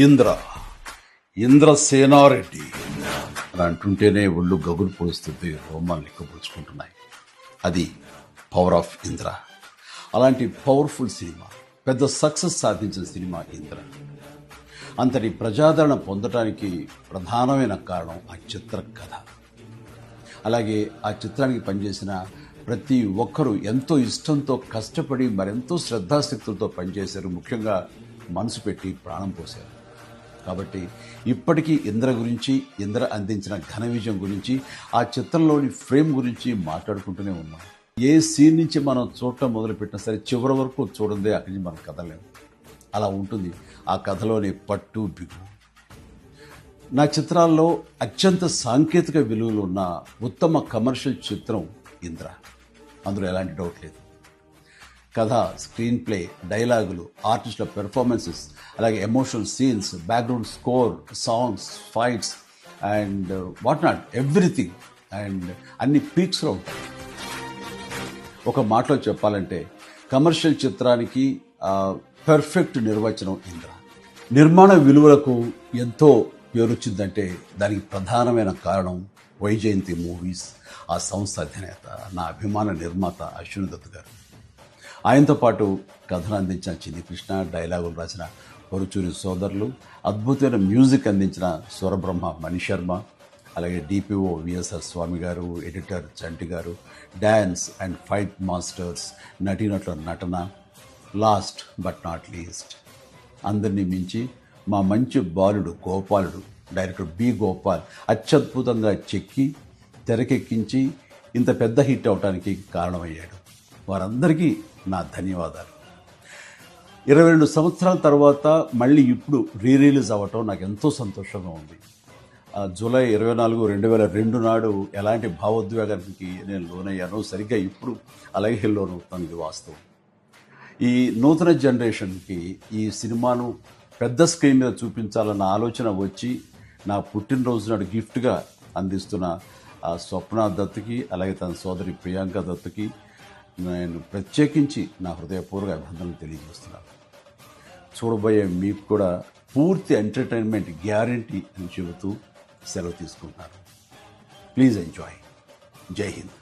ఇంద్ర ఇంద్రసేనారెడ్డి అని అంటుంటేనే ఒళ్ళు గగురు పొడుస్తుంది, రోమాలు లెక్కపరుచుకుంటున్నాయి. అది పవర్ ఆఫ్ ఇంద్ర. అలాంటి పవర్ఫుల్ సినిమా, పెద్ద సక్సెస్ సాధించిన సినిమా ఇంద్ర. అంతటి ప్రజాదరణ పొందడానికి ప్రధానమైన కారణం ఆ చిత్ర కథ. అలాగే ఆ చిత్రానికి పనిచేసిన ప్రతి ఒక్కరూ ఎంతో ఇష్టంతో కష్టపడి మరెంతో శ్రద్ధాశక్తులతో పనిచేశారు. ముఖ్యంగా మనసు పెట్టి ప్రాణం పోశారు. కాబట్టి ఇప్పటికీ ఇంద్ర గురించి, ఇంద్ర అందించిన ఘన విజయం గురించి, ఆ చిత్రంలోని ఫ్రేమ్ గురించి మాట్లాడుకుంటూనే ఉన్నాం. ఏ సీన్ నుంచి మనం చూడటం మొదలుపెట్టినా సరే చివరి వరకు చూడందే అక్కడి నుంచి మనం కదలేము. అలా ఉంటుంది ఆ కథలోని పట్టు బిగు. నా చిత్రాల్లో అత్యంత సాంకేతిక విలువలు ఉన్న ఉత్తమ కమర్షియల్ చిత్రం ఇంద్ర. అందులో ఎలాంటి డౌట్ లేదు. కథ, స్క్రీన్ ప్లే, డైలాగులు, ఆర్టిస్టుల పెర్ఫార్మెన్సెస్, అలాగే emotional scenes, background score, songs, fights and what not, everything. And అన్ని పీక్స్లో ఉంటాయి. ఒక మాటలో చెప్పాలంటే కమర్షియల్ చిత్రానికి పర్ఫెక్ట్ నిర్వచనం ఇంద్ర. నిర్మాణ విలువలకు ఎంతో పేరొచ్చిందంటే దానికి ప్రధానమైన కారణం వైజయంతి మూవీస్, ఆ సంస్థ అధినేత, నా అభిమాన నిర్మాత అశ్విని దత్ గారు. ఆయనతో పాటు కథను అందించిన చిన్ని కృష్ణ, డైలాగులు రాసిన పరుచూరి సోదరులు, అద్భుతమైన మ్యూజిక్ అందించిన స్వరబ్రహ్మ మణిశర్మ, అలాగే డిపిఓ విఎస్ఆర్ స్వామి గారు, ఎడిటర్ చంటి గారు, డ్యాన్స్ అండ్ ఫైట్ మాస్టర్స్, నటీనటుల నటన, లాస్ట్ బట్ నాట్ లీస్ట్ అందరినీ మించి మా మంచి బాలుడు గోపాలుడు, డైరెక్టర్ బి గోపాల్ అత్యద్భుతంగా చెక్కి తెరకెక్కించి ఇంత పెద్ద హిట్ అవడానికి కారణమయ్యాడు. వారందరికీ నా ధన్యవాదాలు. 22 సంవత్సరాల తర్వాత మళ్ళీ ఇప్పుడు రిలీజ్ అవ్వటం నాకు ఎంతో సంతోషంగా ఉంది. జూలై 24, 2002 నాడు ఎలాంటి భావోద్వేగానికి నేను లోనయ్యానో సరిగ్గా ఇప్పుడు అలాగే లోనవుతాను. ఇది వాస్తవం. ఈ నూతన జనరేషన్కి ఈ సినిమాను పెద్ద స్క్రీన్ మీద చూపించాలన్న ఆలోచన వచ్చి నా పుట్టినరోజు నాడు గిఫ్ట్గా అందిస్తున్న స్వప్న దత్తుకి, అలాగే తన సోదరి ప్రియాంక దత్తుకి నేను ప్రత్యేకించి నా హృదయపూర్వక అభినందనలు తెలియజేస్తున్నాను. చూడబోయే మీకు కూడా పూర్తి ఎంటర్టైన్మెంట్ గ్యారంటీ అని చెబుతూ సెలవు తీసుకుంటున్నాను. Please enjoy. జై హింద్.